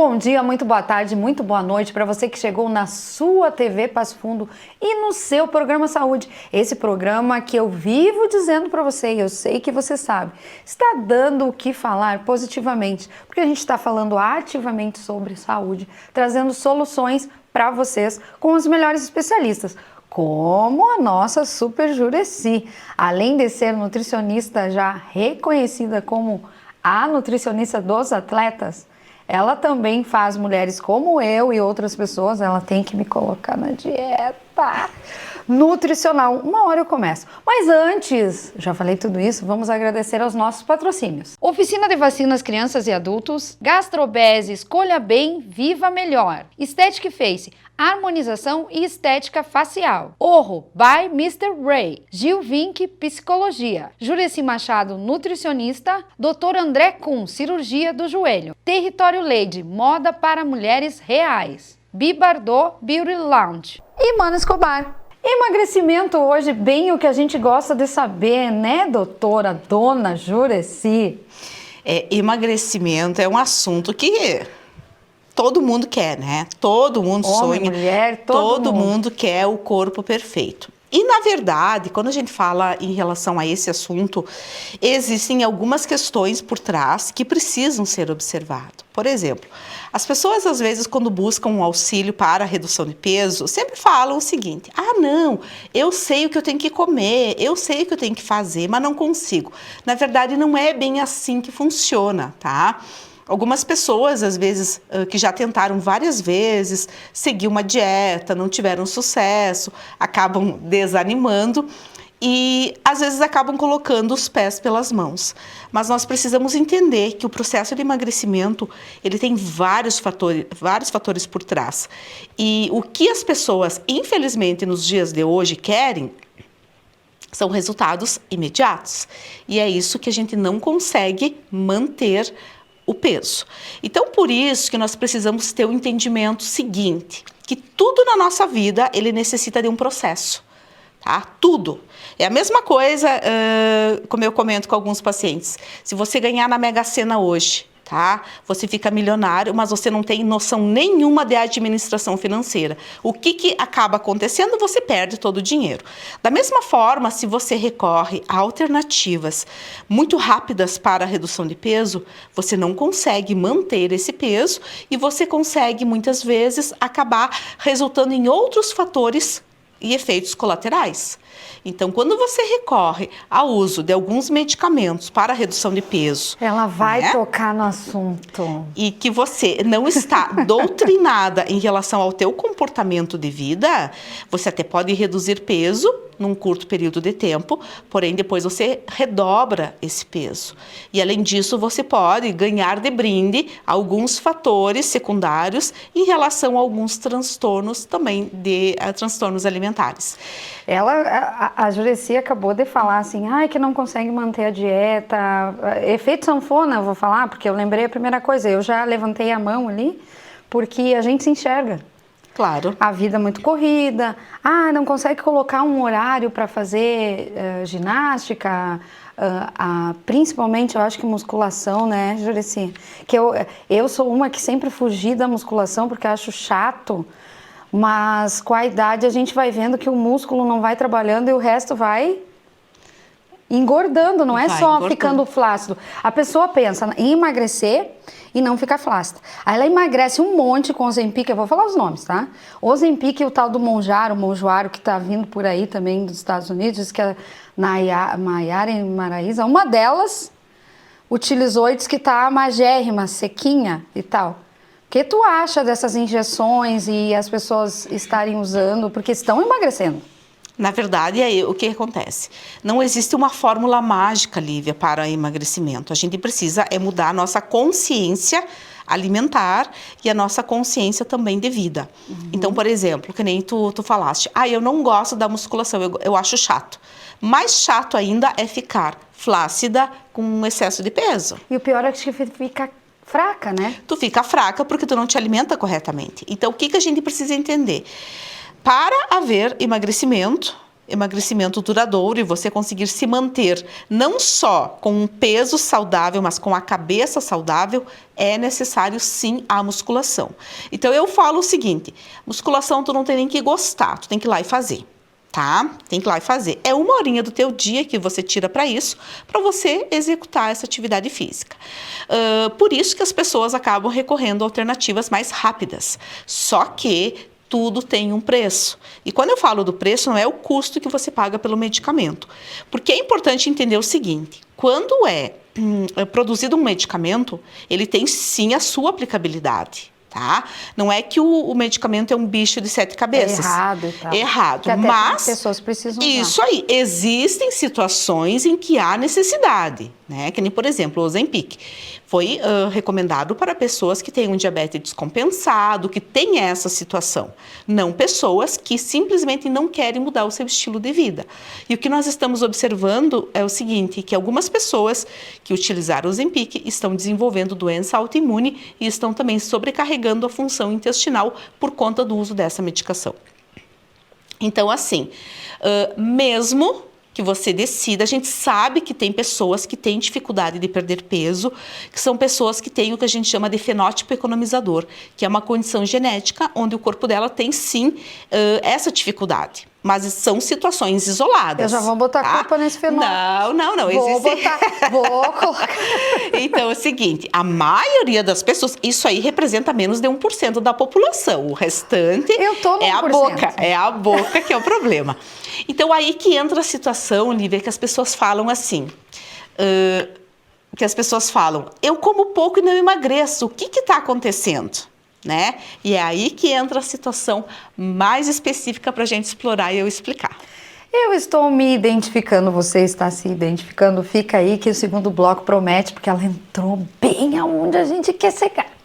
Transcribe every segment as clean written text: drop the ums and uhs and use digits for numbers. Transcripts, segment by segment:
bom dia, muito boa tarde, muito boa noite para você que chegou na sua TV Passo Fundo e no seu programa Saúde. Esse programa que eu vivo dizendo para você, e eu sei que você sabe, está dando o que falar positivamente, porque a gente está falando ativamente sobre saúde, trazendo soluções para vocês com os melhores especialistas, como a nossa Super Jureci. Além de ser nutricionista já reconhecida como a nutricionista dos atletas, ela também faz mulheres como eu e outras pessoas, ela tem que me colocar na dieta nutricional. Uma hora eu começo. Mas antes, já falei tudo isso, vamos agradecer aos nossos patrocínios. Oficina de Vacinas Crianças e Adultos, Gastrobese, Escolha Bem, Viva Melhor, Aesthetic Face, harmonização e estética facial. Orro, by Mr. Ray. Gil Vink, psicologia. Jureci Machado, nutricionista. Dr. André Kuhn, cirurgia do joelho. Território Lady, moda para mulheres reais. Bibardot Beauty Lounge. E Mano Escobar. Emagrecimento hoje, bem o que a gente gosta de saber, né, doutora, dona Jureci? Emagrecimento é um assunto que todo mundo quer, né? Todo mundo Homem, sonha, mulher, todo mundo quer o corpo perfeito. E, na verdade, quando a gente fala em relação a esse assunto, existem algumas questões por trás que precisam ser observadas. Por exemplo, as pessoas, às vezes, quando buscam um auxílio para a redução de peso, sempre falam o seguinte: ah, não, eu sei o que eu tenho que comer, eu sei o que eu tenho que fazer, mas não consigo. Na verdade, não é bem assim que funciona, tá? Algumas pessoas, às vezes, que já tentaram várias vezes seguir uma dieta, não tiveram sucesso, acabam desanimando e, às vezes, acabam colocando os pés pelas mãos. Mas nós precisamos entender que o processo de emagrecimento, ele tem vários fatores por trás. E o que as pessoas, infelizmente, nos dias de hoje querem são resultados imediatos. E é isso que a gente não consegue manter o peso. Então, por isso que nós precisamos ter o entendimento seguinte, que tudo na nossa vida, ele necessita de um processo, tá? Tudo. É a mesma coisa, como eu comento com alguns pacientes, se você ganhar na Mega Sena hoje, tá? Você fica milionário, mas você não tem noção nenhuma de administração financeira. O que acaba acontecendo? Você perde todo o dinheiro. Da mesma forma, se você recorre a alternativas muito rápidas para a redução de peso, você não consegue manter esse peso e você consegue, muitas vezes, acabar resultando em outros fatores e efeitos colaterais. Então, quando você recorre ao uso de alguns medicamentos para a redução de peso... Ela vai tocar no assunto. E que você não está doutrinada em relação ao teu comportamento de vida, você até pode reduzir peso num curto período de tempo, porém depois você redobra esse peso. E além disso, você pode ganhar de brinde alguns fatores secundários em relação a alguns transtornos também de transtornos alimentares. A Jureci acabou de falar assim, que não consegue manter a dieta, efeito sanfona, eu vou falar, porque eu lembrei a primeira coisa, eu já levantei a mão ali, porque a gente se enxerga. Claro. A vida é muito corrida, não consegue colocar um horário para fazer ginástica, principalmente eu acho que musculação, né, Jureci? Que eu sou uma que sempre fugi da musculação porque acho chato, mas com a idade a gente vai vendo que o músculo não vai trabalhando e o resto vai engordando, não é só ficando flácido. A pessoa pensa em emagrecer e não ficar flácida. Aí ela emagrece um monte com Ozempic, eu vou falar os nomes, tá? Ozempic e o tal do Mounjaro que tá vindo por aí também dos Estados Unidos, diz que a Maiara e Maraísa, uma delas utilizou e diz que tá magérrima, sequinha e tal. O que tu acha dessas injeções e as pessoas estarem usando, porque estão emagrecendo? Na verdade, o que acontece? Não existe uma fórmula mágica, Lívia, para emagrecimento. A gente precisa mudar a nossa consciência alimentar e a nossa consciência também de vida. Então, por exemplo, que nem tu falaste, eu não gosto da musculação, eu acho chato. Mais chato ainda é ficar flácida com excesso de peso. E o pior é que fica fraca, né? Tu fica fraca porque tu não te alimenta corretamente. Então, o que a gente precisa entender? Para haver emagrecimento, emagrecimento duradouro e você conseguir se manter não só com um peso saudável, mas com a cabeça saudável, é necessário sim a musculação. Então eu falo o seguinte, musculação tu não tem nem que gostar, tu tem que ir lá e fazer. Tá? Tem que ir lá e fazer. É 1 horinha do teu dia que você tira para isso, para você executar essa atividade física. Por isso que as pessoas acabam recorrendo a alternativas mais rápidas. Só que tudo tem um preço. E quando eu falo do preço, não é o custo que você paga pelo medicamento. Porque é importante entender o seguinte, quando é produzido um medicamento, ele tem sim a sua aplicabilidade. Tá? Não é que o medicamento é um bicho de 7 cabeças. É errado e tal. Errado, que até mas as pessoas precisam usar. Isso aí, existem situações em que há necessidade, né? Que nem, por exemplo, o Ozempic foi recomendado para pessoas que têm um diabetes descompensado, que têm essa situação. Não pessoas que simplesmente não querem mudar o seu estilo de vida. E o que nós estamos observando é o seguinte, que algumas pessoas que utilizaram o Ozempic estão desenvolvendo doença autoimune e estão também sobrecarregando a função intestinal por conta do uso dessa medicação. Então, assim, mesmo que você decida, a gente sabe que tem pessoas que têm dificuldade de perder peso, que são pessoas que têm o que a gente chama de fenótipo economizador, que é uma condição genética onde o corpo dela tem sim essa dificuldade. Mas são situações isoladas. Eu já vou botar tá? culpa nesse fenótipo. Não. Vou colocar. Então, é o seguinte, a maioria das pessoas, isso aí representa menos de 1% da população. O restante é a boca. É a boca que é o problema. Então, aí que entra a situação, Lívia, que as pessoas falam assim... eu como pouco e não emagreço. O que está acontecendo? Né? E é aí que entra a situação mais específica para a gente explorar e eu explicar. Eu estou me identificando, você está se identificando. Fica aí que o segundo bloco promete, porque ela entrou bem aonde a gente quer chegar.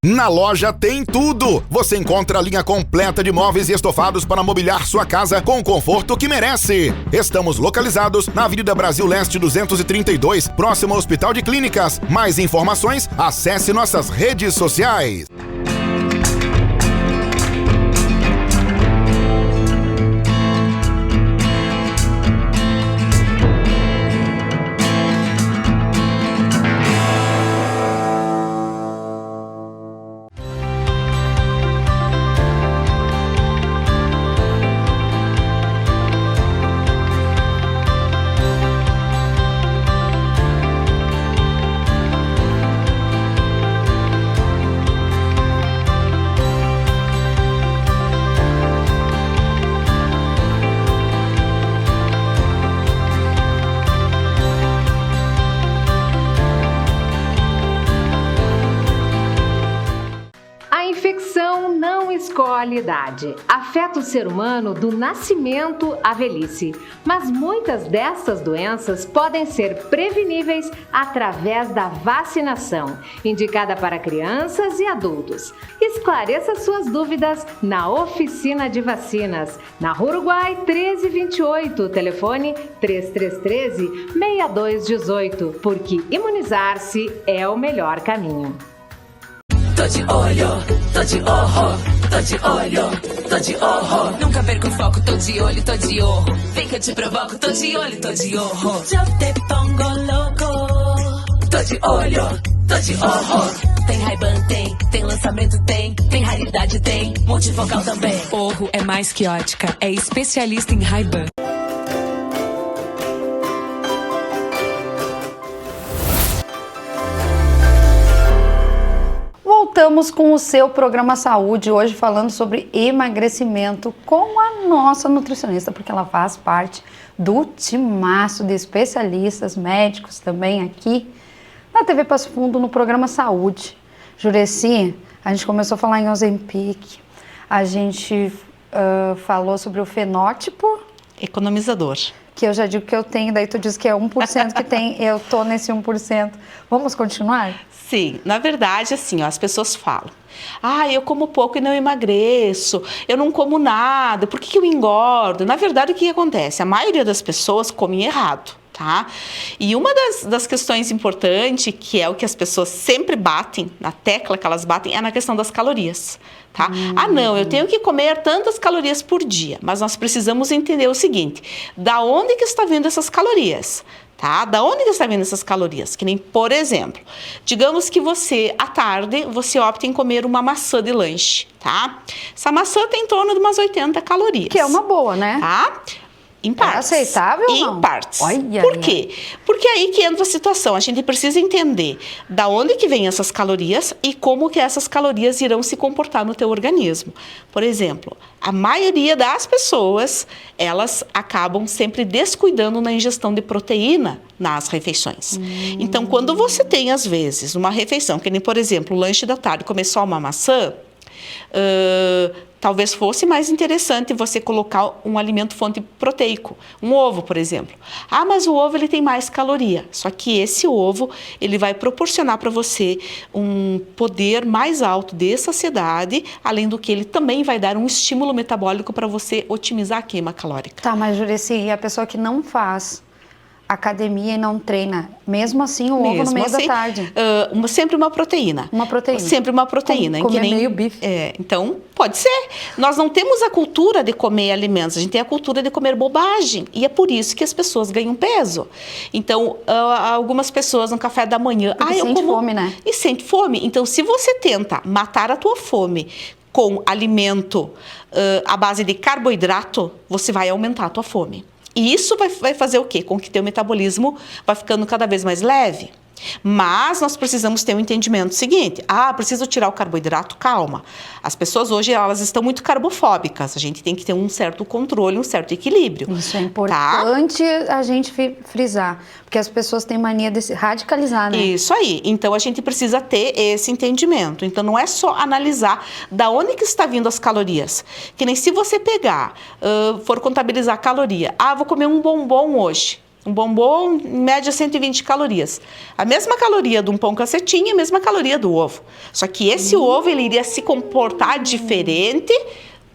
Na loja tem tudo! Você encontra a linha completa de móveis e estofados para mobiliar sua casa com o conforto que merece. Estamos localizados na Avenida Brasil Leste 232, próximo ao Hospital de Clínicas. Mais informações, acesse nossas redes sociais. escolhe idade. Afeta o ser humano do nascimento à velhice, mas muitas dessas doenças podem ser preveníveis através da vacinação, indicada para crianças e adultos. Esclareça suas dúvidas na Oficina de Vacinas, na Rua Uruguai 1328, telefone 3313-6218, porque imunizar-se é o melhor caminho. Tô de olho, tô de orro, tô de olho, tô de orro. Nunca perco o foco, tô de olho, tô de orro. Vem que eu te provoco, tô de olho, tô de orro. Eu te pongo louco. Tô de olho, tô de orro. Tem Ray-Ban, tem lançamento, tem raridade, tem multifocal também. Orro é mais que ótica, é especialista em Ray-Ban. Voltamos com o seu programa Saúde, hoje falando sobre emagrecimento com a nossa nutricionista, porque ela faz parte do timaço de especialistas, médicos também aqui na TV Passo Fundo, no programa Saúde. Jureci, a gente começou a falar em Ozempic, a gente falou sobre o fenótipo Economizador. que eu já digo que eu tenho, daí tu diz que é 1% que tem, eu tô nesse 1%. Vamos continuar? Sim, na verdade, assim, ó, as pessoas falam, eu como pouco e não emagreço, eu não como nada, por que eu engordo? Na verdade, o que acontece? A maioria das pessoas come errado, tá? E uma das questões importantes, que é o que as pessoas sempre batem, na tecla que elas batem, é na questão das calorias, tá? Não, eu tenho que comer tantas calorias por dia, mas nós precisamos entender o seguinte, da onde que está vindo essas calorias? Tá? Da onde que está vindo essas calorias? Que nem, por exemplo, digamos que você, à tarde, você opta em comer uma maçã de lanche, tá? Essa maçã tem em torno de umas 80 calorias. Que é uma boa, né? Tá? Em partes. É aceitável ou não? Em partes. Olha, por quê? Porque aí que entra a situação. A gente precisa entender da onde que vêm essas calorias e como que essas calorias irão se comportar no teu organismo. Por exemplo, a maioria das pessoas, elas acabam sempre descuidando na ingestão de proteína nas refeições. Então, quando você tem, às vezes, uma refeição, que nem, por exemplo, o lanche da tarde, comer só uma maçã, talvez fosse mais interessante você colocar um alimento fonte proteico, um ovo, por exemplo. Mas o ovo ele tem mais caloria, só que esse ovo ele vai proporcionar para você um poder mais alto de saciedade, além do que ele também vai dar um estímulo metabólico para você otimizar a queima calórica. Tá, mas Jureci, e a pessoa que não faz academia e não treina, mesmo assim o ovo no meio da tarde? Sempre uma proteína. Uma proteína. Sempre uma proteína. Comer meio bife. Então, pode ser. Nós não temos a cultura de comer alimentos, a gente tem a cultura de comer bobagem. E é por isso que as pessoas ganham peso. Então, algumas pessoas no café da manhã... Porque sente fome, né? E sente fome. Então, se você tenta matar a tua fome com alimento à base de carboidrato, você vai aumentar a tua fome. E isso vai fazer o quê? Com que teu metabolismo vai ficando cada vez mais leve. Mas nós precisamos ter um entendimento seguinte. Preciso tirar o carboidrato? Calma. As pessoas hoje, elas estão muito carbofóbicas. A gente tem que ter um certo controle, um certo equilíbrio. Isso é importante a gente frisar. Porque as pessoas têm mania de se radicalizar, né? Isso aí. Então, a gente precisa ter esse entendimento. Então, não é só analisar da onde que está vindo as calorias. Que nem se você pegar, for contabilizar a caloria. Vou comer um bombom hoje. Um bombom, em média, 120 calorias. A mesma caloria de um pão cacetinho, a mesma caloria do ovo. Só que esse ovo, ele iria se comportar diferente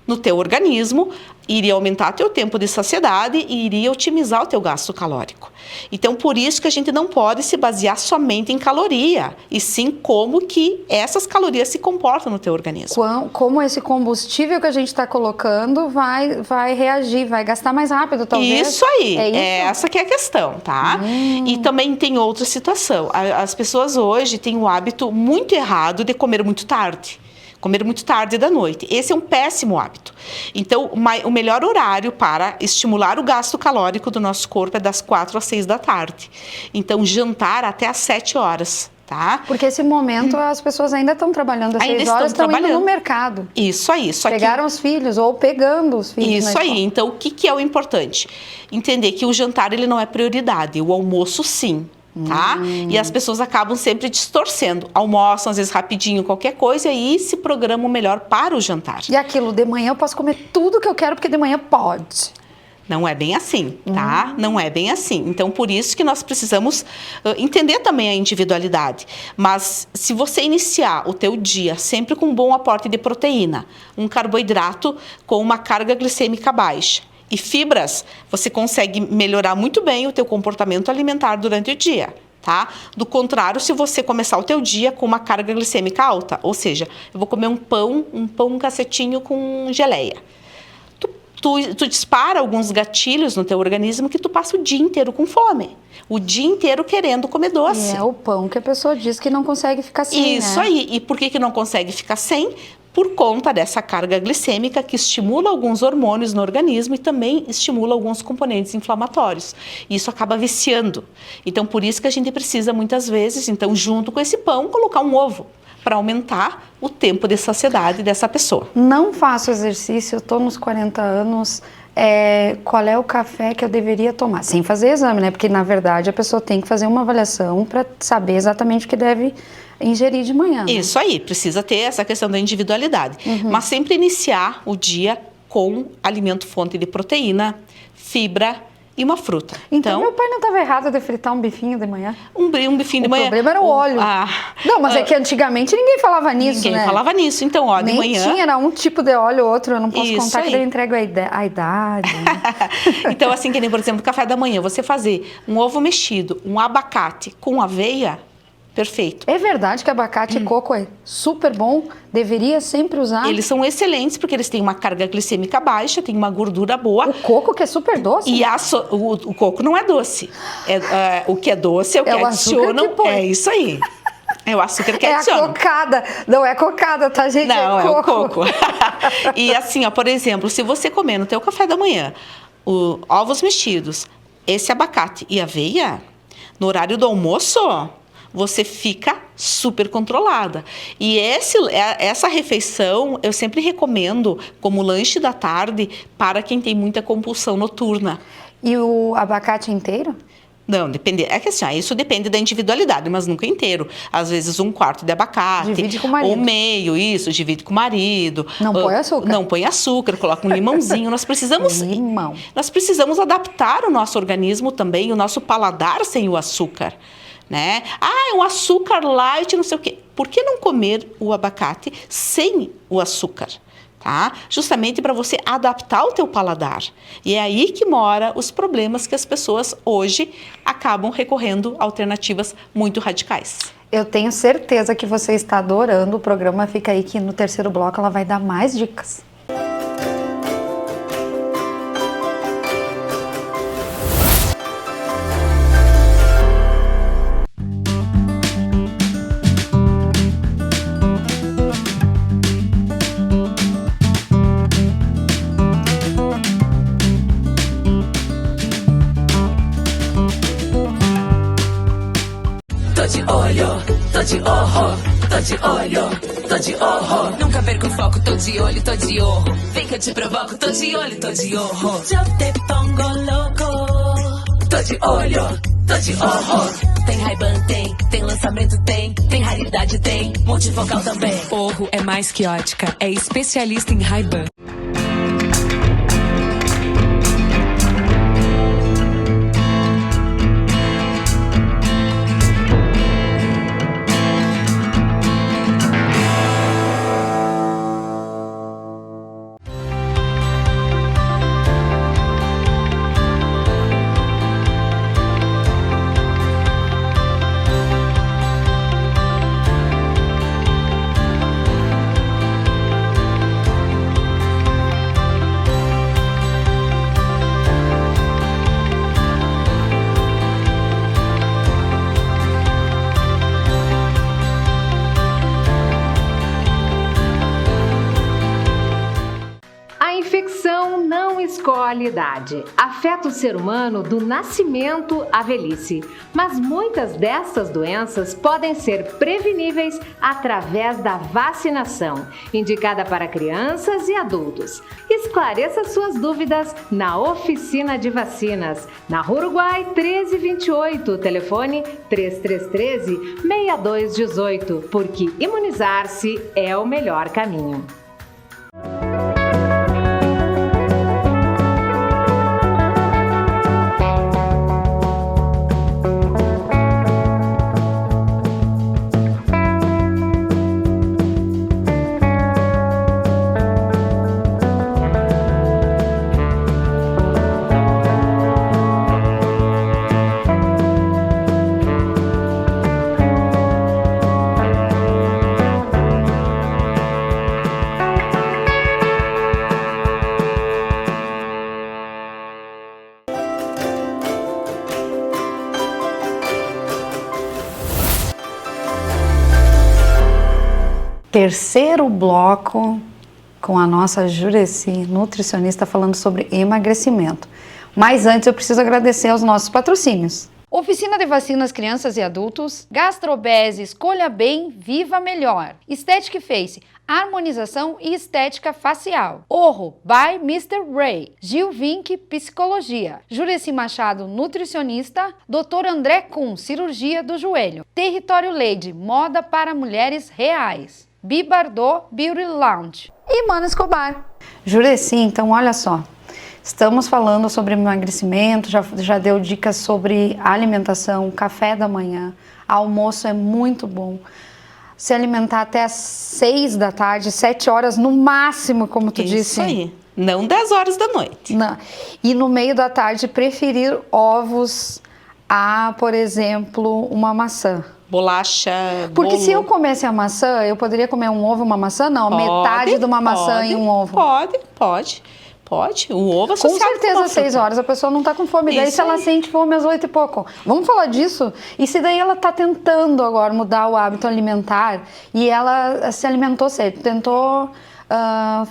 no teu organismo, iria aumentar teu tempo de saciedade e iria otimizar o teu gasto calórico. Então, por isso que a gente não pode se basear somente em caloria, e sim como que essas calorias se comportam no teu organismo. Como esse combustível que a gente está colocando vai reagir, vai gastar mais rápido, talvez. Isso aí, essa que é a questão, tá? E também tem outra situação. As pessoas hoje têm o hábito muito errado de comer muito tarde. Comer muito tarde da noite. Esse é um péssimo hábito. Então, o melhor horário para estimular o gasto calórico do nosso corpo é das 4 às 6 da tarde. Então, jantar até às 7 horas, tá? Porque esse momento as pessoas ainda estão trabalhando às 6 horas, estão indo no mercado. Isso aí. Pegaram os filhos ou pegando os filhos. Isso aí. Então, o que é o importante? Entender que o jantar ele não é prioridade, o almoço sim. Tá? E as pessoas acabam sempre distorcendo. Almoçam, às vezes, rapidinho, qualquer coisa, e aí se programam melhor para o jantar. E aquilo, de manhã eu posso comer tudo que eu quero, porque de manhã pode. Não é bem assim, tá? Não é bem assim. Então, por isso que nós precisamos entender também a individualidade. Mas, se você iniciar o teu dia sempre com um bom aporte de proteína, um carboidrato com uma carga glicêmica baixa, e fibras, você consegue melhorar muito bem o teu comportamento alimentar durante o dia, tá? Do contrário, se você começar o teu dia com uma carga glicêmica alta, ou seja, eu vou comer um pão cacetinho com geleia. Tu dispara alguns gatilhos no teu organismo que tu passa o dia inteiro com fome. O dia inteiro querendo comer doce. E é o pão que a pessoa diz que não consegue ficar sem, Isso aí. E por que não consegue ficar sem? Por conta dessa carga glicêmica que estimula alguns hormônios no organismo e também estimula alguns componentes inflamatórios. Isso acaba viciando. Então, por isso que a gente precisa, muitas vezes, então, junto com esse pão, colocar um ovo. para aumentar o tempo de saciedade dessa pessoa. Não faço exercício, eu tô nos 40 anos, qual é o café que eu deveria tomar? Sem fazer exame, né? Porque, na verdade, a pessoa tem que fazer uma avaliação para saber exatamente o que deve ingerir de manhã. Né? Isso aí, precisa ter essa questão da individualidade. Mas sempre iniciar o dia com alimento fonte de proteína, fibra e uma fruta. Então meu pai não estava errado de fritar um bifinho de manhã? Um bifinho de manhã. O problema era o óleo. Não, mas é que antigamente ninguém falava nisso, ninguém né? falava nisso. Então, ó, nem de manhã... tinha, era um tipo de óleo, outro. Eu não posso Isso contar aí. que eu entrego a idade. Né? Então, assim, que nem, por exemplo, café da manhã, você fazer um ovo mexido, um abacate com aveia, perfeito. É verdade que abacate e coco é super bom, deveria sempre usar. Eles são excelentes porque eles têm uma carga glicêmica baixa, tem uma gordura boa. O coco que é super doce. E o coco não é doce. O que é doce é o que adicionam. É isso aí. É o açúcar que adiciona. É a cocada. Não é cocada, tá, gente? Não, é o coco. E assim, ó, por exemplo, se você comer no teu café da manhã ovos mexidos, esse abacate e aveia, no horário do almoço, você fica super controlada. E essa refeição eu sempre recomendo como lanche da tarde para quem tem muita compulsão noturna. E o abacate inteiro? Não, depende. É que assim, isso depende da individualidade, mas nunca inteiro. Às vezes 1/4 de abacate. Divide com o marido. Ou meio, isso, divide com o marido. Não põe açúcar. Não põe açúcar, coloca um limãozinho. Nós precisamos. Limão. Nós precisamos adaptar o nosso organismo também, o nosso paladar sem o açúcar. Né? É um açúcar light, não sei o quê. Por que não comer o abacate sem o açúcar? Tá? Justamente para você adaptar o teu paladar. E é aí que mora os problemas que as pessoas hoje acabam recorrendo a alternativas muito radicais. Eu tenho certeza que você está adorando o programa. Fica aí que no terceiro bloco ela vai dar mais dicas. Tô de olho, tô de orro, tô de olho, tô de orro. Nunca perco o foco, tô de olho, tô de orro. Vem que eu te provoco, tô de olho, tô de orro. Eu te pongo louco. Tô de olho, tô de orro. Tem Ray-Ban, tem lançamento, tem raridade, tem multifocal também. Orro é mais que ótica, é especialista em Ray-Ban. escolhe idade. Afeta o ser humano do nascimento à velhice. Mas muitas dessas doenças podem ser preveníveis através da vacinação, indicada para crianças e adultos. Esclareça suas dúvidas na Oficina de Vacinas, na Rua Uruguai 1328, telefone 3313-6218, porque imunizar-se é o melhor caminho. Terceiro bloco com a nossa Jureci, nutricionista, falando sobre emagrecimento. Mas antes eu preciso agradecer aos nossos patrocínios. Oficina de vacinas crianças e adultos, Gastrobese, escolha bem, viva melhor. Estética Face, harmonização e estética facial. Orro, by Mr. Ray. Gil Vink, psicologia. Jureci Machado, nutricionista. Dr. André Kuhn, cirurgia do joelho. Território Lady, moda para mulheres reais. Bibardot Beauty Lounge. E Mana Escobar. Jureci, então olha só. Estamos falando sobre emagrecimento, já deu dicas sobre alimentação, café da manhã, almoço é muito bom. Se alimentar até às 6 da tarde, 7 horas no máximo, como tu disse. Isso aí, não 10 horas da noite. Não. E no meio da tarde preferir ovos a, por exemplo, uma maçã. Bolacha, Porque bolo. se eu comesse a maçã, eu poderia comer um ovo e uma maçã? Não, metade de uma maçã e um ovo. Pode. O ovo Com associado certeza, uma às 6 fruta. horas a pessoa não está com fome. Daí Isso se ela aí. sente fome às 8 e pouco. Vamos falar disso? E se daí ela está tentando agora mudar o hábito alimentar e ela se alimentou cedo, tentou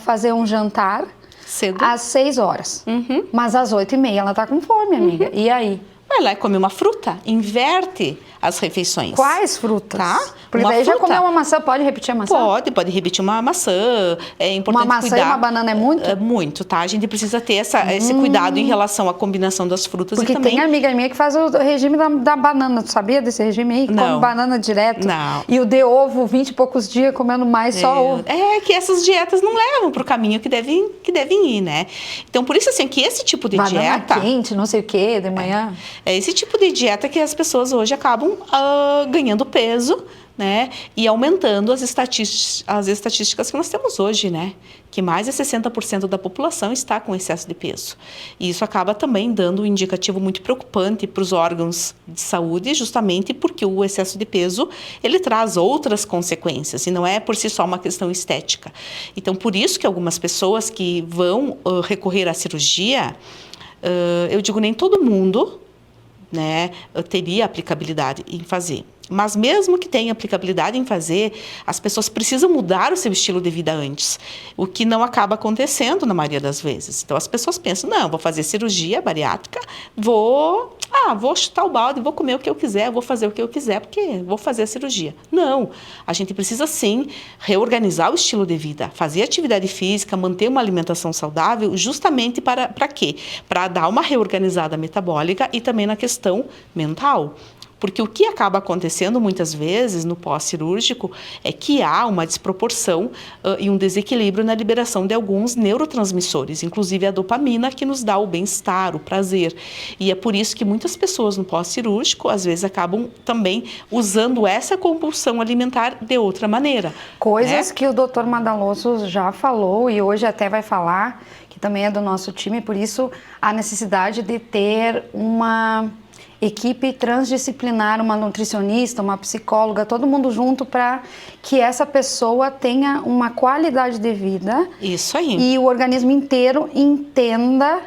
fazer um jantar Cedo. às 6 horas. Mas às 8h30 ela está com fome, amiga. E aí? Vai lá e come uma fruta, inverte as refeições. Quais frutas? Tá? Porque Uma daí já fruta. comeu uma maçã, pode repetir a maçã? Pode repetir uma maçã. É importante Uma maçã cuidar. e uma banana é muito? É muito, tá? A gente precisa ter esse cuidado em relação à combinação das frutas Porque e também... tem amiga minha que faz o regime da banana. Tu sabia desse regime aí? Não. Come banana direto. Não. E o de ovo, 20 e poucos dias, comendo mais só ovo. É que essas dietas não levam para o caminho que devem ir, né? Então, por isso, assim, que esse tipo de Banana dieta... quente, não sei o que, de manhã. É esse tipo de dieta que as pessoas hoje acabam ganhando peso, né? E aumentando as estatísticas que nós temos hoje, né? Que mais de 60% da população está com excesso de peso. E isso acaba também dando um indicativo muito preocupante para os órgãos de saúde, justamente porque o excesso de peso, ele traz outras consequências, e não é por si só uma questão estética. Então, por isso que algumas pessoas que vão recorrer à cirurgia, eu digo nem todo mundo, né, teria aplicabilidade em fazer. Mas mesmo que tenha aplicabilidade em fazer, as pessoas precisam mudar o seu estilo de vida antes, o que não acaba acontecendo na maioria das vezes. Então as pessoas pensam, não, vou fazer cirurgia bariátrica, vou chutar o balde, vou comer o que eu quiser, vou fazer o que eu quiser, porque vou fazer a cirurgia. Não, a gente precisa sim reorganizar o estilo de vida, fazer atividade física, manter uma alimentação saudável, justamente para quê? Para dar uma reorganizada metabólica e também na questão mental. Porque o que acaba acontecendo muitas vezes no pós-cirúrgico é que há uma desproporção e um desequilíbrio na liberação de alguns neurotransmissores, inclusive a dopamina, que nos dá o bem-estar, o prazer. E é por isso que muitas pessoas no pós-cirúrgico, às vezes, acabam também usando essa compulsão alimentar de outra maneira. Coisas né? que o Dr. Madaloso já falou e hoje até vai falar, que também é do nosso time, por isso a necessidade de ter uma equipe transdisciplinar, uma nutricionista, uma psicóloga, todo mundo junto para que essa pessoa tenha uma qualidade de vida. Isso aí. E o organismo inteiro entenda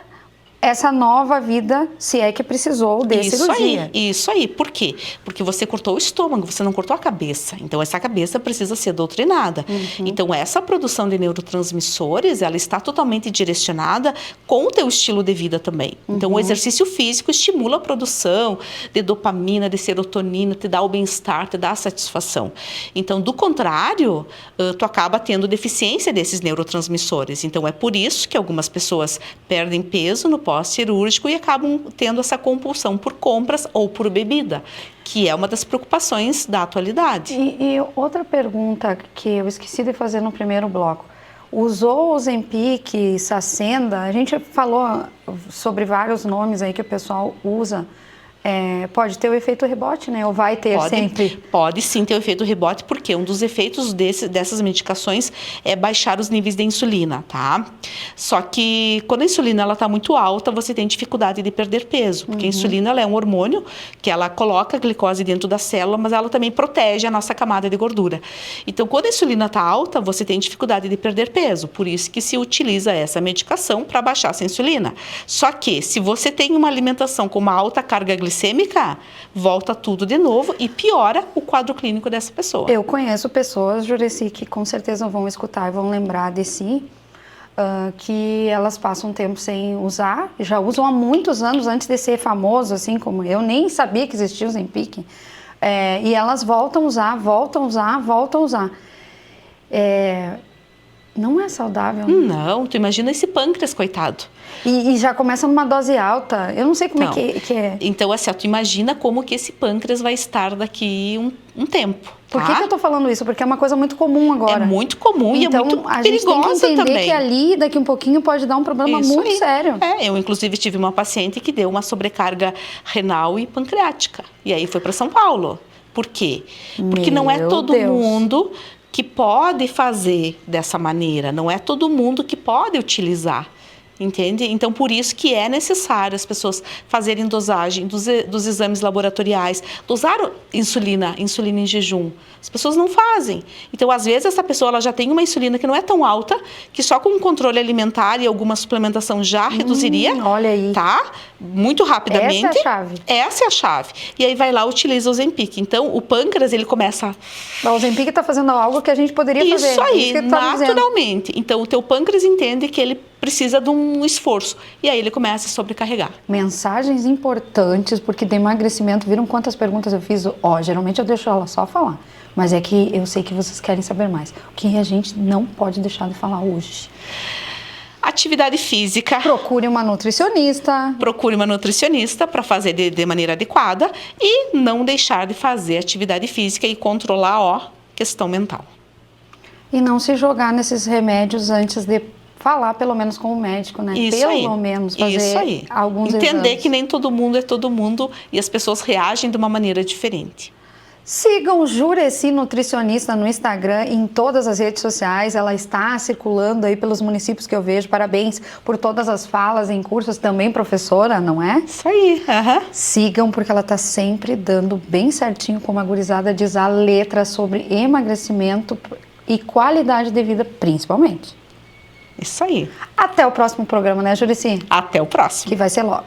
essa nova vida, se é que precisou de cirurgia. Isso aí. Por quê? Porque você cortou o estômago, você não cortou a cabeça. Então, essa cabeça precisa ser doutrinada. Então, essa produção de neurotransmissores, ela está totalmente direcionada com o teu estilo de vida também. Então, o exercício físico estimula a produção de dopamina, de serotonina, te dá o bem-estar, te dá a satisfação. Então, do contrário, tu acaba tendo deficiência desses neurotransmissores. Então, é por isso que algumas pessoas perdem peso no pós-cirúrgico e acabam tendo essa compulsão por compras ou por bebida, que é uma das preocupações da atualidade. E outra pergunta que eu esqueci de fazer no primeiro bloco. Usou o Ozempic, Saxenda, a gente falou sobre vários nomes aí que o pessoal usa. Pode ter o efeito rebote, né? Ou vai ter sempre? Pode sim ter o efeito rebote, porque um dos efeitos dessas medicações é baixar os níveis de insulina, tá? Só que quando a insulina ela está muito alta, você tem dificuldade de perder peso, porque a insulina ela é um hormônio que ela coloca a glicose dentro da célula, mas ela também protege a nossa camada de gordura. Então, quando a insulina está alta, você tem dificuldade de perder peso, por isso que se utiliza essa medicação para baixar essa insulina. Só que, se você tem uma alimentação com uma alta carga glicêmica, volta tudo de novo e piora o quadro clínico dessa pessoa. Eu conheço pessoas, Jureci, que com certeza vão escutar e vão lembrar de si, que elas passam um tempo sem usar, já usam há muitos anos antes de ser famoso, assim como eu, nem sabia que existia o Ozempic, e elas voltam a usar, voltam a usar, voltam a usar. Não é saudável. Não, tu imagina esse pâncreas, coitado. E já começa numa dose alta. Eu não sei como é que é. Então, assim, tu imagina como que esse pâncreas vai estar daqui um tempo. Tá? Por que eu tô falando isso? Porque é uma coisa muito comum agora. É muito comum e é muito então, a gente tem que entender também. que ali, daqui um pouquinho, pode dar um problema muito sério. Eu, inclusive, tive uma paciente que deu uma sobrecarga renal e pancreática. E aí foi para São Paulo. Por quê? Porque não é todo mundo que pode fazer dessa maneira. Não é todo mundo que pode utilizar. Entende? Então, por isso que é necessário as pessoas fazerem dosagem dos exames laboratoriais, dosar insulina em jejum. As pessoas não fazem. Então, às vezes, essa pessoa ela já tem uma insulina que não é tão alta, que só com um controle alimentar e alguma suplementação já reduziria. Olha aí. Tá? Muito rapidamente. Essa é a chave. Essa é a chave. E aí vai lá, utiliza o Ozempic. Então, o pâncreas, ele começa... O Ozempic está fazendo algo que a gente poderia fazer. Isso aí, isso que naturalmente. Então, o teu pâncreas entende que ele precisa de um esforço. E aí ele começa a sobrecarregar. Mensagens importantes, porque de emagrecimento, viram quantas perguntas eu fiz? Geralmente eu deixo ela só falar. Mas é que eu sei que vocês querem saber mais. O que a gente não pode deixar de falar hoje? Atividade física. Procure uma nutricionista. Procure uma nutricionista para fazer de maneira adequada e não deixar de fazer atividade física e controlar a questão mental. E não se jogar nesses remédios antes de falar pelo menos com o médico, né? Isso pelo aí. menos fazer Isso aí. Alguns Entender exames. que nem todo mundo é todo mundo e as pessoas reagem de uma maneira diferente. Sigam Jureci Nutricionista no Instagram, em todas as redes sociais. Ela está circulando aí pelos municípios que eu vejo. Parabéns por todas as falas em cursos, também professora, não é? Isso aí. Sigam, porque ela está sempre dando bem certinho, como a gurizada diz, a letra sobre emagrecimento e qualidade de vida, principalmente. Isso aí. Até o próximo programa, né, Jureci? Até o próximo. Que vai ser logo.